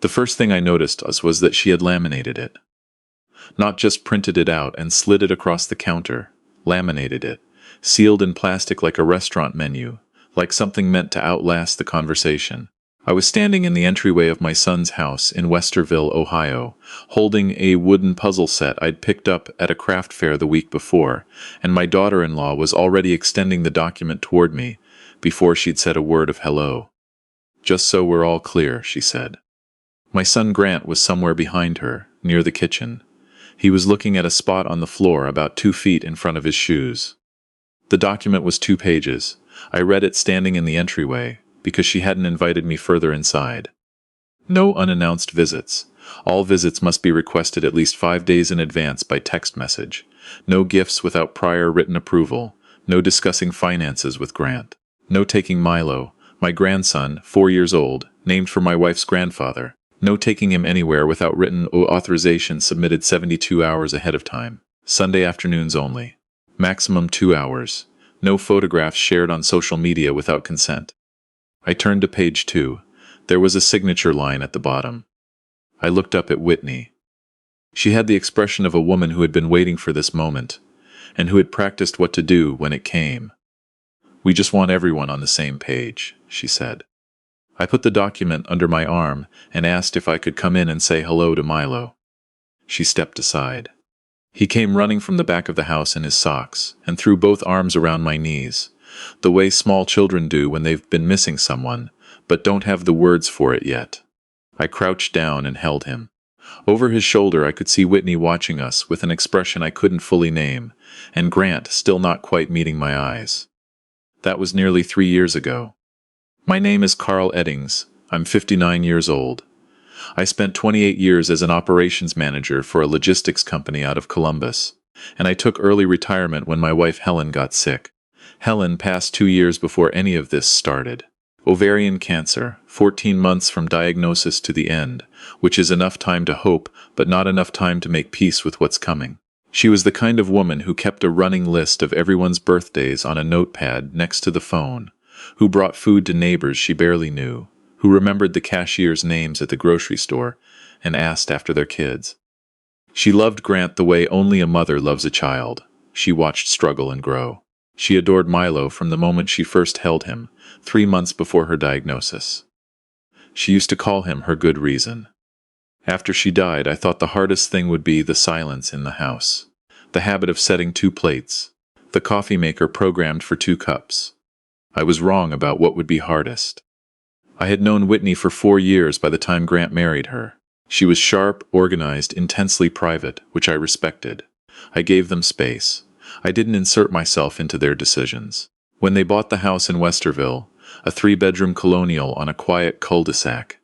The first thing I noticed was that she had laminated it. Not just printed it out and slid it across the counter, laminated it, sealed in plastic like a restaurant menu, like something meant to outlast the conversation. I was standing in the entryway of my son's house in Westerville, Ohio, holding a wooden puzzle set I'd picked up at a craft fair the week before, and my daughter-in-law was already extending the document toward me before she'd said a word of hello. "Just so we're all clear," she said. My son Grant was somewhere behind her, near the kitchen. He was looking at a spot on the floor about 2 feet in front of his shoes. The document was 2 pages. I read it standing in the entryway, because she hadn't invited me further inside. No unannounced visits. All visits must be requested at least 5 days in advance by text message. No gifts without prior written approval. No discussing finances with Grant. No taking Milo, my grandson, 4 years old, named for my wife's grandfather. No taking him anywhere without written authorization submitted 72 hours ahead of time. Sunday afternoons only. Maximum 2 hours. No photographs shared on social media without consent. I turned to page 2. There was a signature line at the bottom. I looked up at Whitney. She had the expression of a woman who had been waiting for this moment, and who had practiced what to do when it came. "We just want everyone on the same page," she said. I put the document under my arm and asked if I could come in and say hello to Milo. She stepped aside. He came running from the back of the house in his socks and threw both arms around my knees, the way small children do when they've been missing someone, but don't have the words for it yet. I crouched down and held him. Over his shoulder I could see Whitney watching us with an expression I couldn't fully name, and Grant still not quite meeting my eyes. That was nearly 3 years ago. My name is Carl Eddings. I'm 59 years old. I spent 28 years as an operations manager for a logistics company out of Columbus, and I took early retirement when my wife Helen got sick. Helen passed 2 years before any of this started. Ovarian cancer, 14 months from diagnosis to the end, which is enough time to hope, but not enough time to make peace with what's coming. She was the kind of woman who kept a running list of everyone's birthdays on a notepad next to the phone, who brought food to neighbors she barely knew, who remembered the cashier's names at the grocery store and asked after their kids. She loved Grant the way only a mother loves a child. She watched struggle and grow. She adored Milo from the moment she first held him, 3 months before her diagnosis. She used to call him her good reason. After she died, I thought the hardest thing would be the silence in the house, the habit of setting 2 plates, the coffee maker programmed for 2 cups. I was wrong about what would be hardest. I had known Whitney for 4 years by the time Grant married her. She was sharp, organized, intensely private, which I respected. I gave them space. I didn't insert myself into their decisions. When they bought the house in Westerville, a 3-bedroom colonial on a quiet cul-de-sac,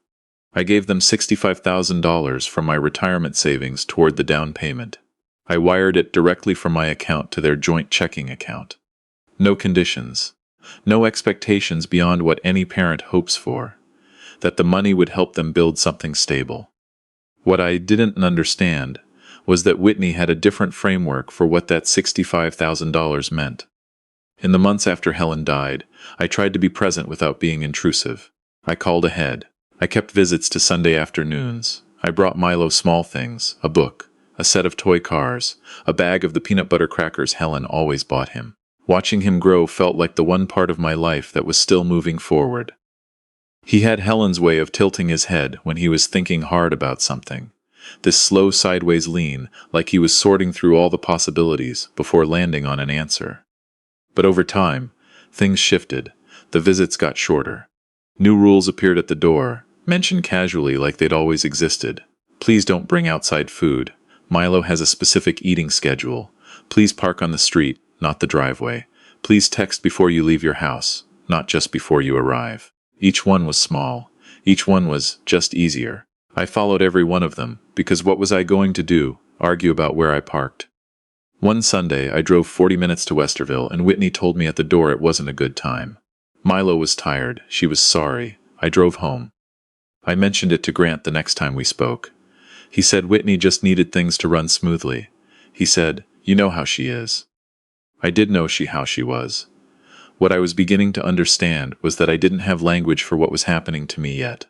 I gave them $65,000 from my retirement savings toward the down payment. I wired it directly from my account to their joint checking account. No conditions. No expectations beyond what any parent hopes for, that the money would help them build something stable. What I didn't understand was that Whitney had a different framework for what that $65,000 meant. In the months after Helen died, I tried to be present without being intrusive. I called ahead. I kept visits to Sunday afternoons. I brought Milo small things, a book, a set of toy cars, a bag of the peanut butter crackers Helen always bought him. Watching him grow felt like the one part of my life that was still moving forward. He had Helen's way of tilting his head when he was thinking hard about something, this slow sideways lean, like he was sorting through all the possibilities before landing on an answer. But over time, things shifted. The visits got shorter. New rules appeared at the door, mentioned casually like they'd always existed. Please don't bring outside food. Milo has a specific eating schedule. Please park on the street, not the driveway. Please text before you leave your house, not just before you arrive. Each one was small. Each one was just easier. I followed every one of them, because what was I going to do? Argue about where I parked? One Sunday, I drove 40 minutes to Westerville, and Whitney told me at the door it wasn't a good time. Milo was tired. She was sorry. I drove home. I mentioned it to Grant the next time we spoke. He said Whitney just needed things to run smoothly. He said, "You know how she is." I did know how she was. What I was beginning to understand was that I didn't have language for what was happening to me yet.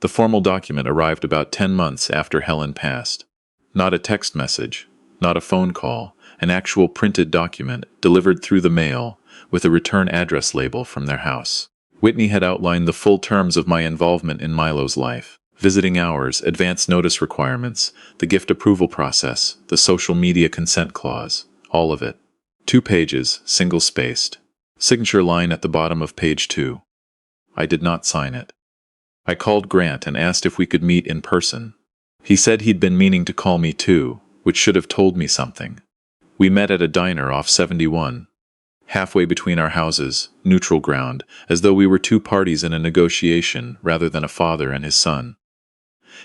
The formal document arrived about 10 months after Helen passed. Not a text message, not a phone call, an actual printed document delivered through the mail with a return address label from their house. Whitney had outlined the full terms of my involvement in Milo's life. Visiting hours, advance notice requirements, the gift approval process, the social media consent clause, all of it. 2 pages, single-spaced. Signature line at the bottom of page 2. I did not sign it. I called Grant and asked if we could meet in person. He said he'd been meaning to call me too, which should have told me something. We met at a diner off 71. Halfway between our houses, neutral ground, as though we were 2 parties in a negotiation rather than a father and his son.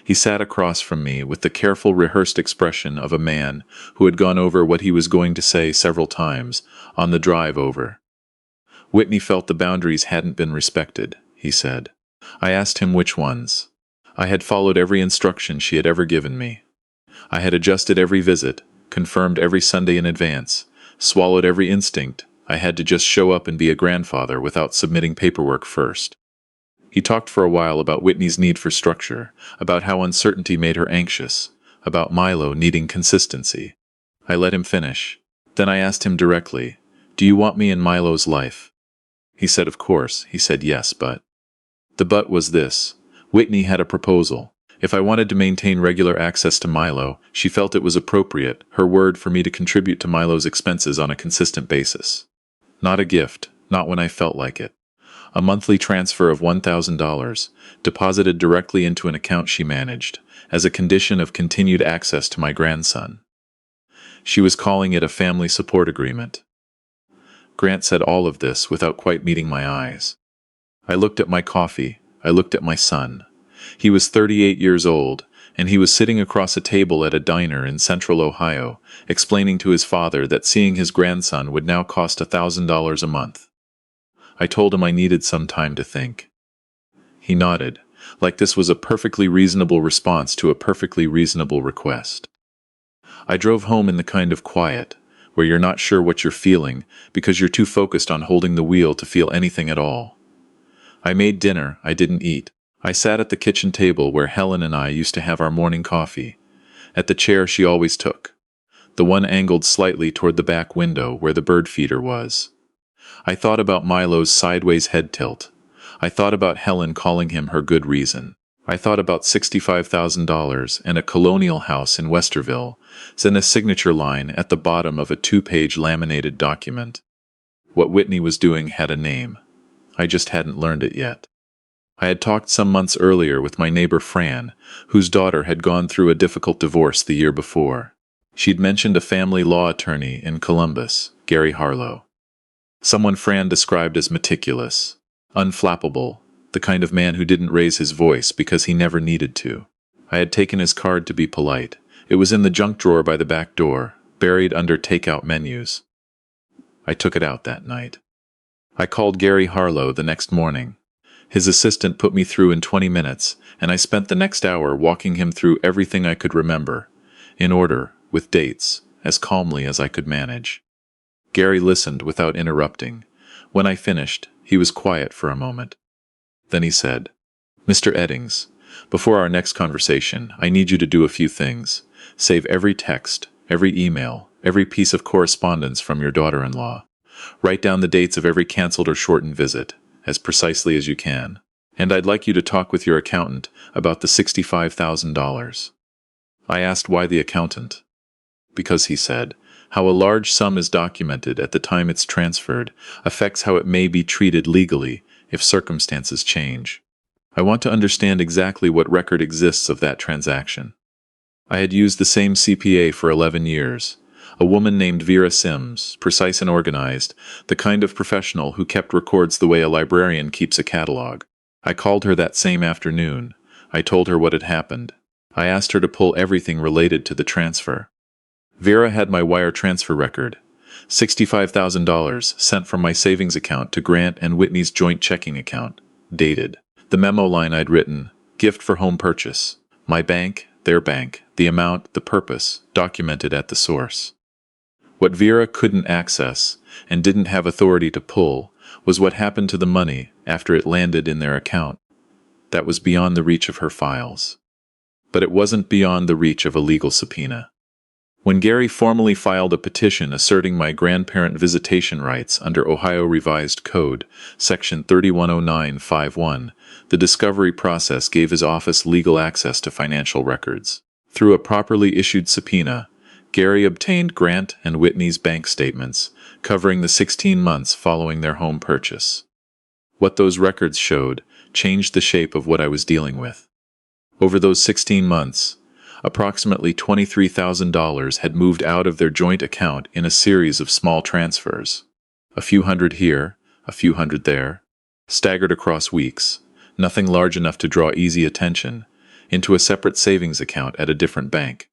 He sat across from me with the careful, rehearsed expression of a man who had gone over what he was going to say several times on the drive over. Whitney felt the boundaries hadn't been respected, he said. I asked him which ones. I had followed every instruction she had ever given me. I had adjusted every visit, confirmed every Sunday in advance, swallowed every instinct. I had to just show up and be a grandfather without submitting paperwork first. He talked for a while about Whitney's need for structure, about how uncertainty made her anxious, about Milo needing consistency. I let him finish. Then I asked him directly, "Do you want me in Milo's life?" He said of course. He said yes, but... The but was this. Whitney had a proposal. If I wanted to maintain regular access to Milo, she felt it was appropriate, her word, for me to contribute to Milo's expenses on a consistent basis. Not a gift, not when I felt like it. A monthly transfer of $1,000, deposited directly into an account she managed, as a condition of continued access to my grandson. She was calling it a family support agreement. Grant said all of this without quite meeting my eyes. I looked at my coffee. I looked at my son. He was 38 years old, and he was sitting across a table at a diner in central Ohio, explaining to his father that seeing his grandson would now cost $1,000 a month. I told him I needed some time to think. He nodded, like this was a perfectly reasonable response to a perfectly reasonable request. I drove home in the kind of quiet, where you're not sure what you're feeling because you're too focused on holding the wheel to feel anything at all. I made dinner. I didn't eat. I sat at the kitchen table where Helen and I used to have our morning coffee, at the chair she always took, the one angled slightly toward the back window where the bird feeder was. I thought about Milo's sideways head tilt. I thought about Helen calling him her good reason. I thought about $65,000 and a colonial house in Westerville, then a signature line at the bottom of a 2-page laminated document. What Whitney was doing had a name. I just hadn't learned it yet. I had talked some months earlier with my neighbor Fran, whose daughter had gone through a difficult divorce the year before. She'd mentioned a family law attorney in Columbus, Gary Harlow. Someone Fran described as meticulous, unflappable, the kind of man who didn't raise his voice because he never needed to. I had taken his card to be polite. It was in the junk drawer by the back door, buried under takeout menus. I took it out that night. I called Gary Harlow the next morning. His assistant put me through in 20 minutes, and I spent the next hour walking him through everything I could remember, in order, with dates, as calmly as I could manage. Gary listened without interrupting. When I finished, he was quiet for a moment. Then he said, "Mr. Eddings, before our next conversation, I need you to do a few things. Save every text, every email, every piece of correspondence from your daughter-in-law. Write down the dates of every canceled or shortened visit, as precisely as you can. And I'd like you to talk with your accountant about the $65,000. I asked why the accountant. Because, he said, how a large sum is documented at the time it's transferred affects how it may be treated legally if circumstances change. I want to understand exactly what record exists of that transaction. I had used the same CPA for 11 years. A woman named Vera Sims, precise and organized, the kind of professional who kept records the way a librarian keeps a catalog. I called her that same afternoon. I told her what had happened. I asked her to pull everything related to the transfer. Vera had my wire transfer record. $65,000 sent from my savings account to Grant and Whitney's joint checking account. Dated. The memo line I'd written, gift for home purchase. My bank, their bank, the amount, the purpose, documented at the source. What Vera couldn't access, and didn't have authority to pull, was what happened to the money after it landed in their account. that was beyond the reach of her files. But it wasn't beyond the reach of a legal subpoena. When Gary formally filed a petition asserting my grandparent visitation rights under Ohio Revised Code, Section 310951, the discovery process gave his office legal access to financial records. Through a properly issued subpoena, Gary obtained Grant and Whitney's bank statements, covering the 16 months following their home purchase. What those records showed changed the shape of what I was dealing with. Over those 16 months, approximately $23,000 had moved out of their joint account in a series of small transfers. A few hundred here, a few hundred there, staggered across weeks, nothing large enough to draw easy attention, into a separate savings account at a different bank.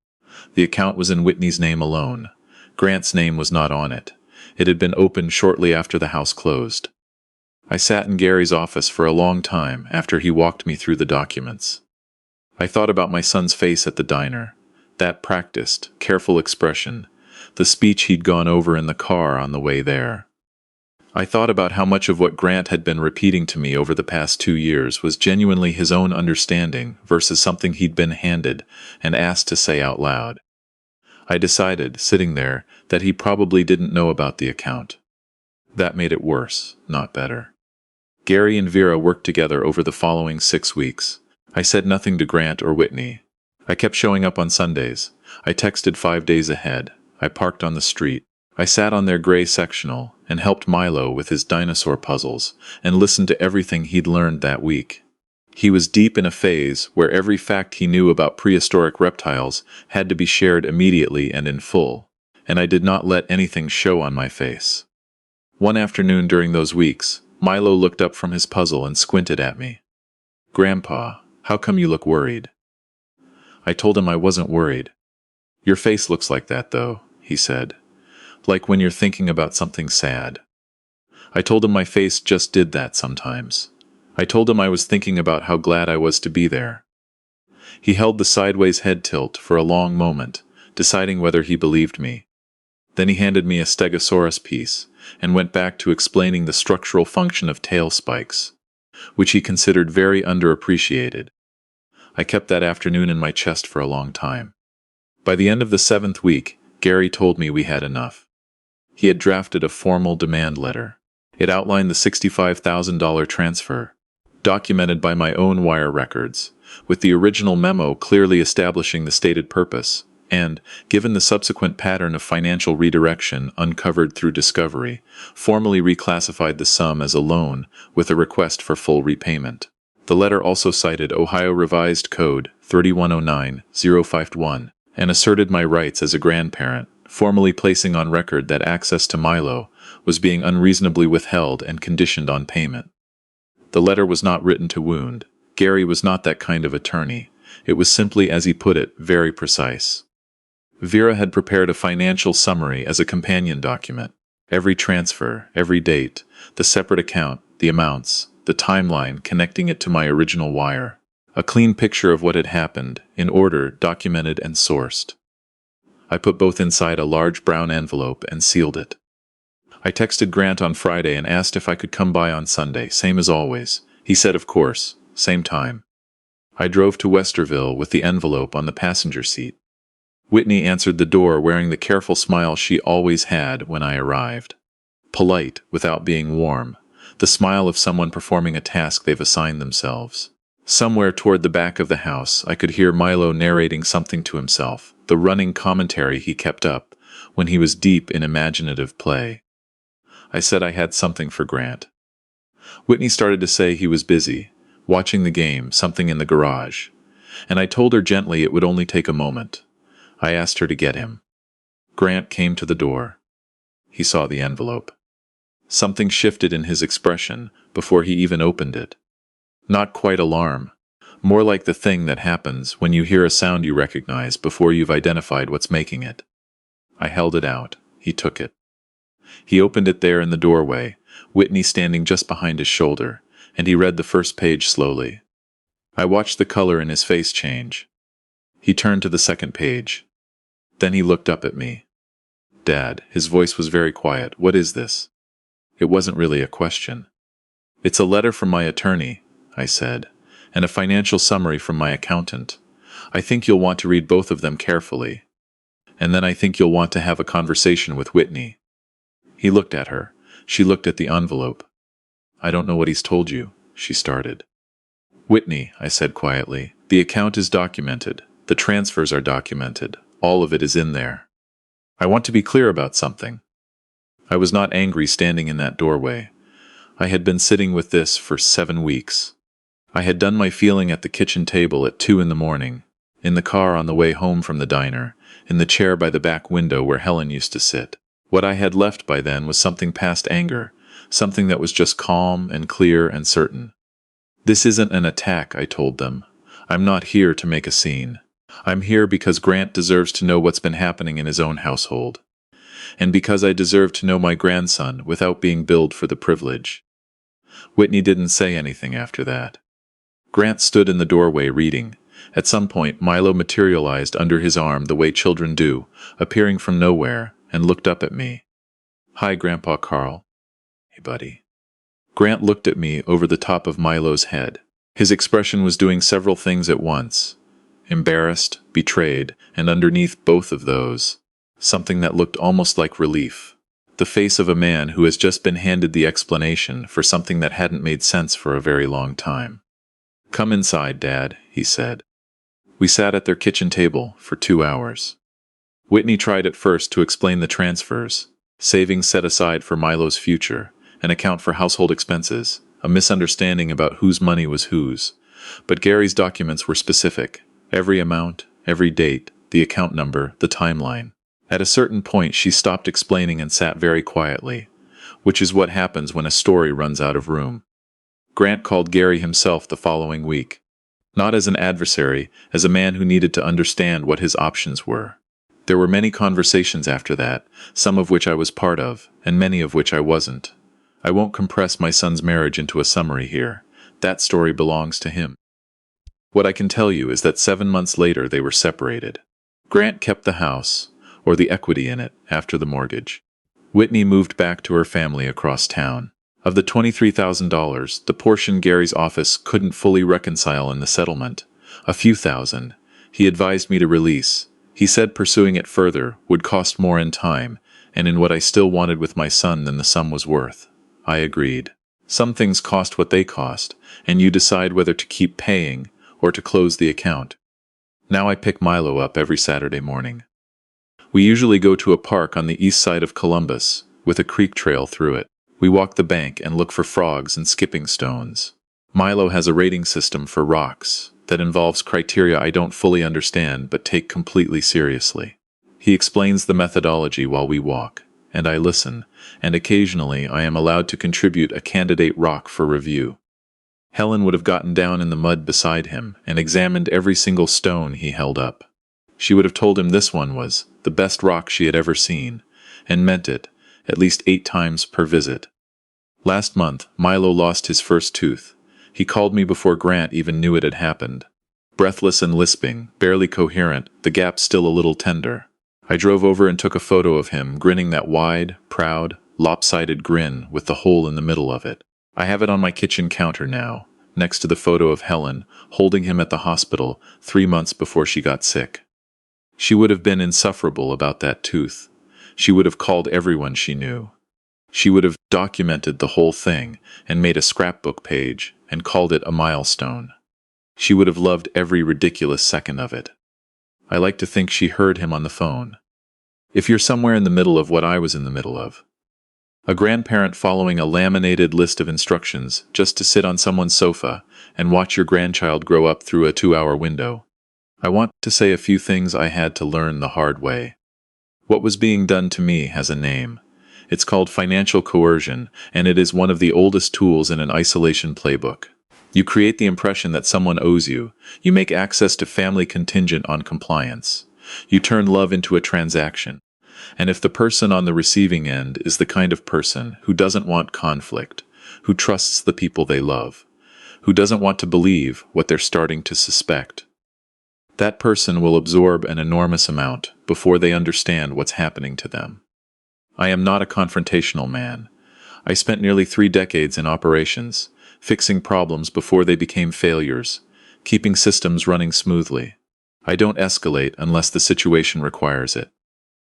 The account was in Whitney's name alone. Grant's name was not on it. It had been opened shortly after the house closed. I sat in Gary's office for a long time after he walked me through the documents. I thought about my son's face at the diner, that practiced, careful expression, the speech he'd gone over in the car on the way there. I thought about how much of what Grant had been repeating to me over the past 2 years was genuinely his own understanding versus something he'd been handed and asked to say out loud. I decided, sitting there, that he probably didn't know about the account. That made it worse, not better. Gary and Vera worked together over the following 6 weeks. I said nothing to Grant or Whitney. I kept showing up on Sundays. I texted 5 days ahead. I parked on the street. I sat on their gray sectional and helped Milo with his dinosaur puzzles and listened to everything he'd learned that week. He was deep in a phase where every fact he knew about prehistoric reptiles had to be shared immediately and in full, and I did not let anything show on my face. One afternoon during those weeks, Milo looked up from his puzzle and squinted at me. "Grandpa, how come you look worried?" I told him I wasn't worried. "Your face looks like that, though," he said. "Like when you're thinking about something sad." I told him my face just did that sometimes. I told him I was thinking about how glad I was to be there. He held the sideways head tilt for a long moment, deciding whether he believed me. Then he handed me a Stegosaurus piece and went back to explaining the structural function of tail spikes, which he considered very underappreciated. I kept that afternoon in my chest for a long time. By the end of the 7th week, Gary told me we had enough. He had drafted a formal demand letter. It outlined the $65,000 transfer, documented by my own wire records, with the original memo clearly establishing the stated purpose, and, given the subsequent pattern of financial redirection uncovered through discovery, formally reclassified the sum as a loan with a request for full repayment. The letter also cited Ohio Revised Code 3109-051 and asserted my rights as a grandparent, formally placing on record that access to Milo was being unreasonably withheld and conditioned on payment. The letter was not written to wound. Gary was not that kind of attorney. It was simply, as he put it, very precise. Vera had prepared a financial summary as a companion document. Every transfer, every date, the separate account, the amounts, the timeline connecting it to my original wire. A clean picture of what had happened, in order, documented and sourced. I put both inside a large brown envelope and sealed it. I texted Grant on Friday and asked if I could come by on Sunday, same as always. He said of course, same time. I drove to Westerville with the envelope on the passenger seat. Whitney answered the door wearing the careful smile she always had when I arrived. Polite, without being warm. The smile of someone performing a task they've assigned themselves. Somewhere toward the back of the house, I could hear Milo narrating something to himself, the running commentary he kept up when he was deep in imaginative play. I said I had something for Grant. Whitney started to say he was busy, watching the game, something in the garage, and I told her gently it would only take a moment. I asked her to get him. Grant came to the door. He saw the envelope. Something shifted in his expression before he even opened it. Not quite alarm, more like the thing that happens when you hear a sound you recognize before you've identified what's making it. I held it out. He took it. He opened it there in the doorway, Whitney standing just behind his shoulder, and he read the first page slowly. I watched the color in his face change. He turned to the second page. Then he looked up at me. "Dad," his voice was very quiet, "what is this?" It wasn't really a question. "It's a letter from my attorney," I said, and a financial summary from my accountant. I think you'll want to read both of them carefully. And then I think you'll want to have a conversation with Whitney." He looked at her. She looked at the envelope. "I don't know what he's told you," she started. "Whitney," I said quietly, "the account is documented. The transfers are documented. All of it is in there. I want to be clear about something." I was not angry standing in that doorway. I had been sitting with this for 7 weeks. I had done my feeling at the kitchen table at 2 in the morning, in the car on the way home from the diner, in the chair by the back window where Helen used to sit. What I had left by then was something past anger, something that was just calm and clear and certain. "This isn't an attack," I told them. "I'm not here to make a scene. I'm here because Grant deserves to know what's been happening in his own household. And because I deserve to know my grandson without being billed for the privilege." Whitney didn't say anything after that. Grant stood in the doorway reading. At some point, Milo materialized under his arm the way children do, appearing from nowhere, and looked up at me. "Hi, Grandpa Carl." "Hey, buddy." Grant looked at me over the top of Milo's head. His expression was doing several things at once. Embarrassed, betrayed, and underneath both of those, something that looked almost like relief. The face of a man who has just been handed the explanation for something that hadn't made sense for a very long time. "Come inside, Dad," he said. We sat at their kitchen table for 2 hours. Whitney tried at first to explain the transfers, savings set aside for Milo's future, an account for household expenses, a misunderstanding about whose money was whose. But Gary's documents were specific. Every amount, every date, the account number, the timeline. At a certain point she stopped explaining and sat very quietly, which is what happens when a story runs out of room. Grant called Gary himself the following week. Not as an adversary, as a man who needed to understand what his options were. There were many conversations after that, some of which I was part of, and many of which I wasn't. I won't compress my son's marriage into a summary here. That story belongs to him. What I can tell you is that 7 months later they were separated. Grant kept the house, or the equity in it, after the mortgage. Whitney moved back to her family across town. Of the $23,000, the portion Gary's office couldn't fully reconcile in the settlement, a few thousand, he advised me to release. He said pursuing it further would cost more in time, and in what I still wanted with my son than the sum was worth. I agreed. Some things cost what they cost, and you decide whether to keep paying or to close the account. Now I pick Milo up every Saturday morning. We usually go to a park on the east side of Columbus, with a creek trail through it. We walk the bank and look for frogs and skipping stones. Milo has a rating system for rocks that involves criteria I don't fully understand but take completely seriously. He explains the methodology while we walk, and I listen, and occasionally I am allowed to contribute a candidate rock for review. Helen would have gotten down in the mud beside him and examined every single stone he held up. She would have told him this one was the best rock she had ever seen, and meant it, at least 8 times per visit. Last month, Milo lost his first tooth. He called me before Grant even knew it had happened. Breathless and lisping, barely coherent, the gap still a little tender. I drove over and took a photo of him, grinning that wide, proud, lopsided grin with the hole in the middle of it. I have it on my kitchen counter now, next to the photo of Helen, holding him at the hospital 3 months before she got sick. She would have been insufferable about that tooth. She would have called everyone she knew. She would have documented the whole thing and made a scrapbook page and called it a milestone. She would have loved every ridiculous second of it. I like to think she heard him on the phone. If you're somewhere in the middle of what I was in the middle of, a grandparent following a laminated list of instructions just to sit on someone's sofa and watch your grandchild grow up through a 2-hour window, I want to say a few things I had to learn the hard way. What was being done to me has a name. It's called financial coercion, and it is one of the oldest tools in an isolation playbook. You create the impression that someone owes you. You make access to family contingent on compliance. You turn love into a transaction. And if the person on the receiving end is the kind of person who doesn't want conflict, who trusts the people they love, who doesn't want to believe what they're starting to suspect, that person will absorb an enormous amount before they understand what's happening to them. I am not a confrontational man. I spent nearly 3 decades in operations, fixing problems before they became failures, keeping systems running smoothly. I don't escalate unless the situation requires it.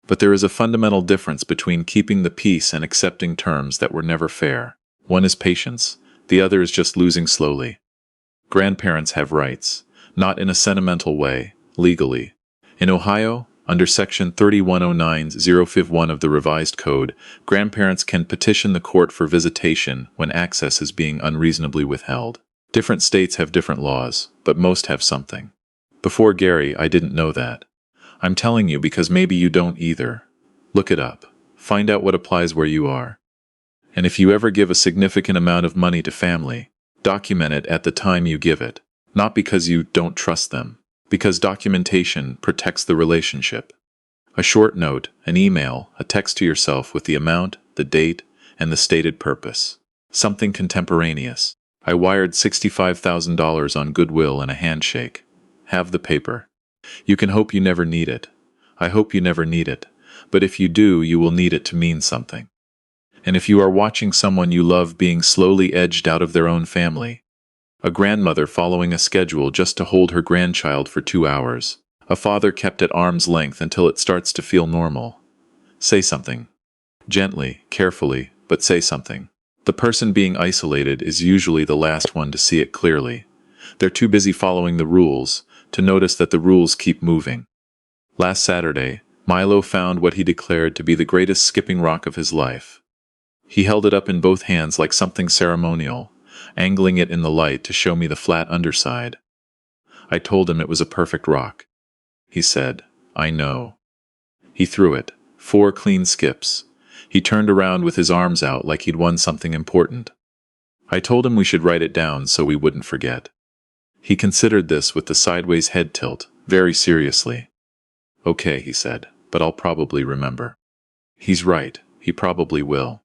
But there is a fundamental difference between keeping the peace and accepting terms that were never fair. One is patience, the other is just losing slowly. Grandparents have rights, not in a sentimental way, legally. In Ohio, under Section 3109051 of the Revised Code, grandparents can petition the court for visitation when access is being unreasonably withheld. Different states have different laws, but most have something. Before Gary, I didn't know that. I'm telling you because maybe you don't either. Look it up. Find out what applies where you are. And if you ever give a significant amount of money to family, document it at the time you give it. Not because you don't trust them, because documentation protects the relationship. A short note, an email, a text to yourself with the amount, the date, and the stated purpose. Something contemporaneous. I wired $65,000 on goodwill and a handshake. Have the paper. You can hope you never need it. I hope you never need it. But if you do, you will need it to mean something. And if you are watching someone you love being slowly edged out of their own family, a grandmother following a schedule just to hold her grandchild for 2 hours, a father kept at arm's length until it starts to feel normal, say something. Gently, carefully, but say something. The person being isolated is usually the last one to see it clearly. They're too busy following the rules to notice that the rules keep moving. Last Saturday, Milo found what he declared to be the greatest skipping rock of his life. He held it up in both hands like something ceremonial, angling it in the light to show me the flat underside. I told him it was a perfect rock. He said, "I know." He threw it, 4 clean skips. He turned around with his arms out like he'd won something important. I told him we should write it down so we wouldn't forget. He considered this with the sideways head tilt, very seriously. "Okay," he said, "but I'll probably remember." He's right, he probably will.